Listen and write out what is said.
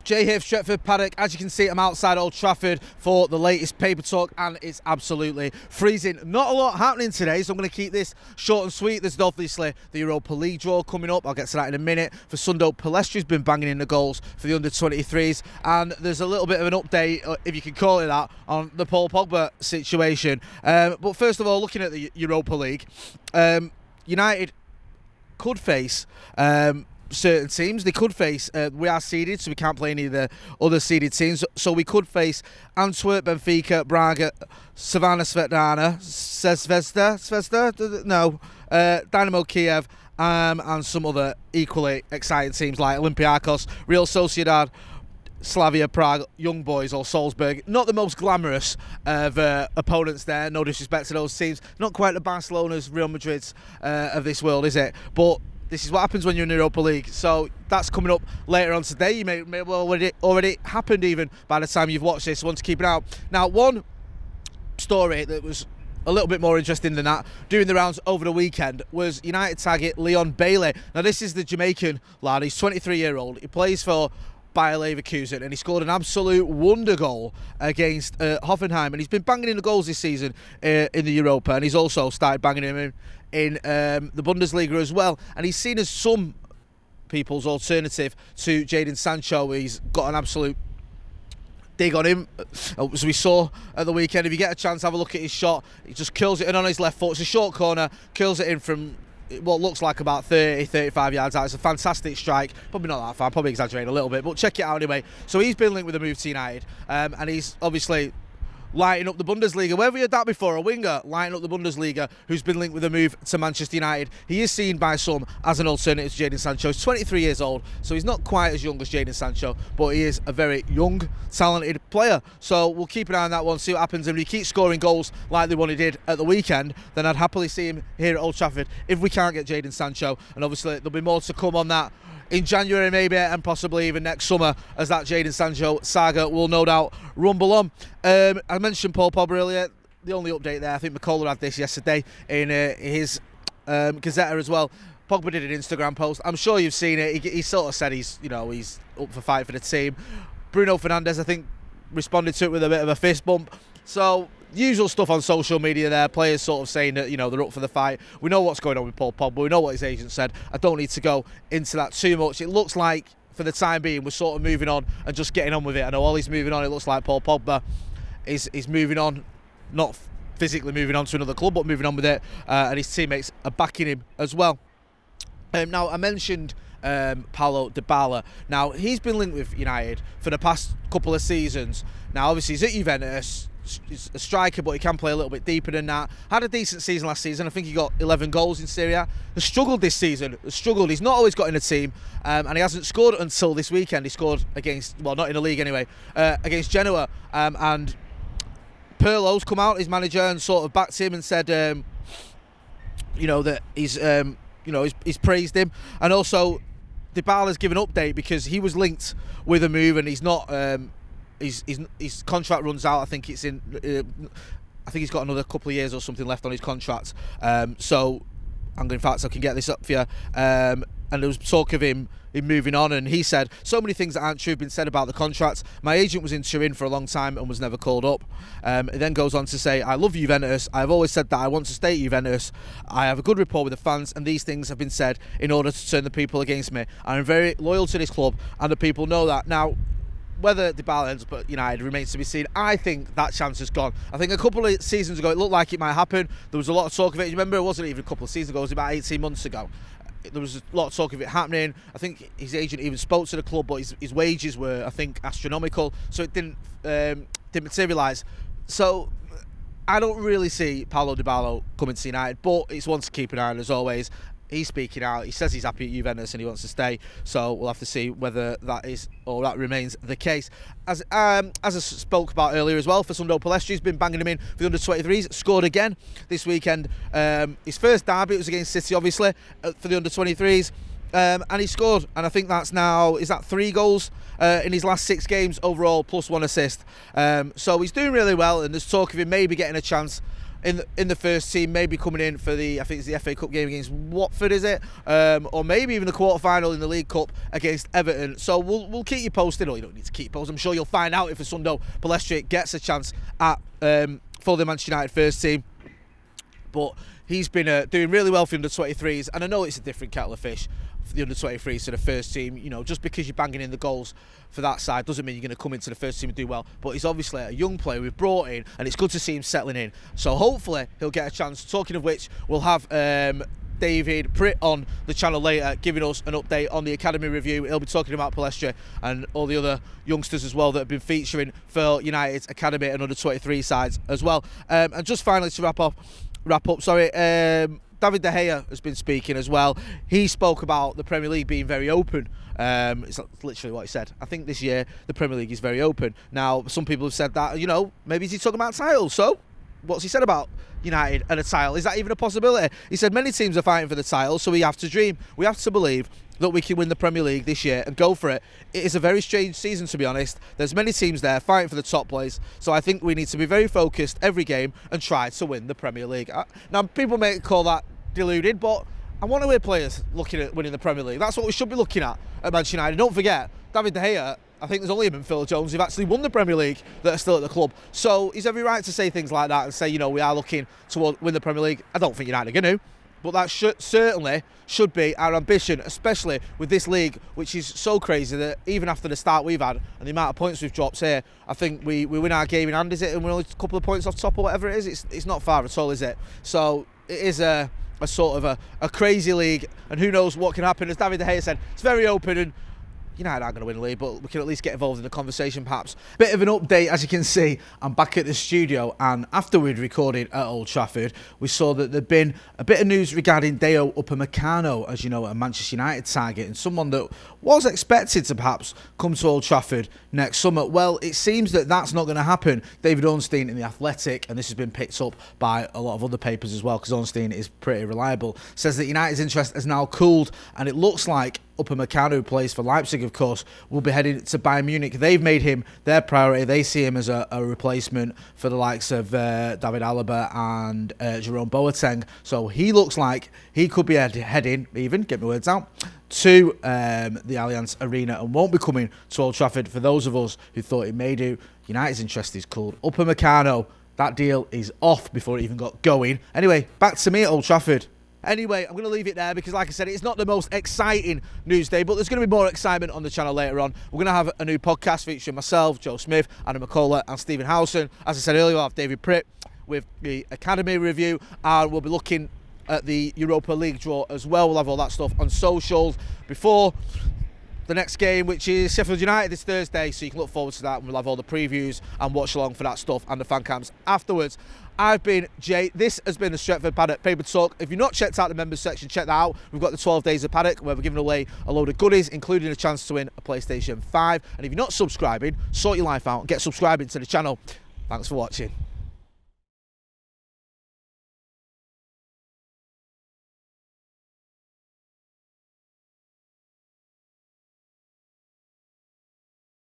Jay here, Stretford, Paddock. As you can see, I'm outside Old Trafford for the latest paper talk, and it's absolutely freezing. Not a lot happening today, so I'm going to keep this short and sweet. There's obviously the Europa League draw coming up. I'll get to that in a minute. For Dayot Upamecano's been banging in the goals for the under-23s, and there's a little bit of an update, if you can call it that, on the Paul Pogba situation. But first of all, looking at the Europa League, United could face certain teams. They could face, we are seeded, so we can't play any of the other seeded teams, so we could face Antwerp, Benfica, Braga, Dynamo Kiev, and some other equally exciting teams like Olympiacos, Real Sociedad, Slavia Prague, Young Boys or Salzburg. Not the most glamorous of opponents there, no disrespect to those teams. Not quite the Barcelonas, Real Madrids of this world, is it? But this is what happens when you're in the Europa League. So that's coming up later on today. You may well already happened even by the time you've watched this. Want to keep it out. Now, one story that was a little bit more interesting than that, doing the rounds over the weekend, was United target Leon Bailey. Now, this is the Jamaican lad. He's 23-year-old. He plays for Bayer Leverkusen, and he scored an absolute wonder goal against Hoffenheim, and he's been banging in the goals this season in the Europa, and he's also started banging him in the Bundesliga as well, and he's seen as some people's alternative to Jadon Sancho. He's got an absolute dig on him, as we saw at the weekend. If you get a chance, have a look at his shot. He just curls it in on his left foot. It's a short corner, curls it in from what looks like about 30-35 yards out. It's a fantastic strike. Probably not that far, probably exaggerating a little bit, but check it out anyway. So he's been linked with a move to United, and he's obviously lighting up the Bundesliga. Where have we had that before? A winger lighting up the Bundesliga who's been linked with a move to Manchester United. He is seen by some as an alternative to Jadon Sancho. He's 23 years old, so he's not quite as young as Jadon Sancho, but he is a very young, talented player. So we'll keep an eye on that one, see what happens. And if he keeps scoring goals like the one he did at the weekend, then I'd happily see him here at Old Trafford if we can't get Jadon Sancho. And obviously there'll be more to come on that in January maybe, and possibly even next summer, as that Jadon Sancho saga will no doubt rumble on. I mentioned Paul Pogba earlier. The only update there, I think McCullough had this yesterday in his Gazetta as well. Pogba did an Instagram post. I'm sure you've seen it. He sort of said he's up for fight for the team. Bruno Fernandes, I think, responded to it with a bit of a fist bump. So usual stuff on social media there, players sort of saying that, they're up for the fight. We know what's going on with Paul Pogba, we know what his agent said. I don't need to go into that too much. It looks like, for the time being, we're sort of moving on and just getting on with it. I know Ollie's moving on. It looks like Paul Pogba is moving on, not physically moving on to another club, but moving on with it, and his teammates are backing him as well. Now, I mentioned Paulo Dybala. Now, he's been linked with United for the past couple of seasons. Now, obviously, he's at Juventus. He's a striker, but he can play a little bit deeper than that. Had a decent season last season. I think he got 11 goals in Serie A. Has struggled this season. He's not always got in a team, and he hasn't scored until this weekend. He scored against, well, not in the league anyway, against Genoa. And Pirlo's come out, his manager, and sort of backed him and said, that he's praised him. And also, Dybala's given an update because he was linked with a move, and he's not. His contract runs out. I think it's in. I think he's got another couple of years or something left on his contract. So, in fact, I can get this up for you. And there was talk of him moving on, and he said so many things that aren't true have been said about the contract. My agent was in Turin for a long time and was never called up. It then goes on to say, I love Juventus. I've always said that I want to stay at Juventus. I have a good rapport with the fans, and these things have been said in order to turn the people against me. I'm very loyal to this club, and the people know that. Now, whether Dybala ends up at United remains to be seen. I think that chance is gone. I think a couple of seasons ago it looked like it might happen. There was a lot of talk of it. You remember, it wasn't even a couple of seasons ago, it was about 18 months ago. There was a lot of talk of it happening. I think his agent even spoke to the club, but his wages were, I think, astronomical, so it didn't materialise. So I don't really see Paulo Dybala coming to United, but it's one to keep an eye on as always. He's speaking out. He says he's happy at Juventus and he wants to stay. So we'll have to see whether that is or that remains the case. As I spoke about earlier as well, for Dayot Upamecano's been banging him in for the under-23s. Scored again this weekend. His first derby was against City, obviously, for the under-23s. And he scored. And I think that's now, is that 3 goals in his last 6 games overall, plus 1 assist. So he's doing really well. And there's talk of him maybe getting a chance in the first team, maybe coming in for I think it's the FA Cup game against Watford, is it? Or maybe even the quarter-final in the League Cup against Everton. So we'll keep you posted, or you don't need to keep posted. I'm sure you'll find out if Asundo Palestine gets a chance at for the Manchester United first team. But he's been doing really well for the under-23s, and I know it's a different kettle of fish for the under-23s to the first team. You know, just because you're banging in the goals for that side doesn't mean you're going to come into the first team and do well. But he's obviously a young player we've brought in, and it's good to see him settling in. So hopefully he'll get a chance. Talking of which, we'll have David Pritt on the channel later, giving us an update on the academy review. He'll be talking about Palestra and all the other youngsters as well that have been featuring for United's academy and under-23 sides as well. And just finally to wrap up, David De Gea has been speaking as well. He spoke about the Premier League being very open. It's literally what he said. I think this year the Premier League is very open. Now, some people have said that, you know, maybe he's talking about titles. So, what's he said about United and a title? Is that even a possibility? He said many teams are fighting for the title, so we have to dream. We have to believe that we can win the Premier League this year and go for it. It is a very strange season, to be honest. There's many teams there fighting for the top place, so I think we need to be very focused every game and try to win the Premier League. Now, people may call that deluded, but I want to hear players looking at winning the Premier League. That's what we should be looking at Manchester United. Don't forget, David De Gea, I think there's only him and Phil Jones who've actually won the Premier League that are still at the club. So he's every right to say things like that and say, you know, we are looking to win the Premier League. I don't think United are going to, but that certainly should be our ambition, especially with this league, which is so crazy that even after the start we've had and the amount of points we've dropped here, I think we win our game in hand, is it? And we're only a couple of points off top or whatever it is. It's not far at all, is it? So it is a sort of a crazy league, and who knows what can happen. As David De Gea said, it's very open, and United aren't going to win the league, but we can at least get involved in the conversation perhaps. Bit of an update, as you can see, I'm back at the studio, and after we'd recorded at Old Trafford, we saw that there'd been a bit of news regarding Dayot Upamecano, as you know, a Manchester United target, and someone that was expected to perhaps come to Old Trafford next summer. Well, it seems that that's not going to happen. David Ornstein in The Athletic, and this has been picked up by a lot of other papers as well, because Ornstein is pretty reliable, says that United's interest has now cooled, and it looks like Upamecano, who plays for Leipzig, of course, will be heading to Bayern Munich. They've made him their priority. They see him as a replacement for the likes of David Alaba and Jerome Boateng. So he looks like he could be heading, even, get my words out, to the Allianz Arena and won't be coming to Old Trafford. For those of us who thought it may do, United's interest is cooled. Upamecano, that deal is off before it even got going. Anyway, back to me at Old Trafford. Anyway, I'm going to leave it there because, like I said, it's not the most exciting news day, but there's going to be more excitement on the channel later on. We're going to have a new podcast featuring myself, Joe Smith, Adam McCullough and Stephen Howson. As I said earlier, we'll have David Pritt with the Academy review, and we'll be looking at the Europa League draw as well. We'll have all that stuff on socials before the next game, which is Sheffield United this Thursday, so you can look forward to that, and we'll have all the previews and watch along for that stuff and the fan cams afterwards. I've been Jay. This has been the Stretford Paddock Paper Talk. If you've not checked out the members section, check that out. We've got the 12 days of Paddock, where we're giving away a load of goodies, including a chance to win a PlayStation 5. And if you're not subscribing, sort your life out and get subscribing to the channel. Thanks for watching.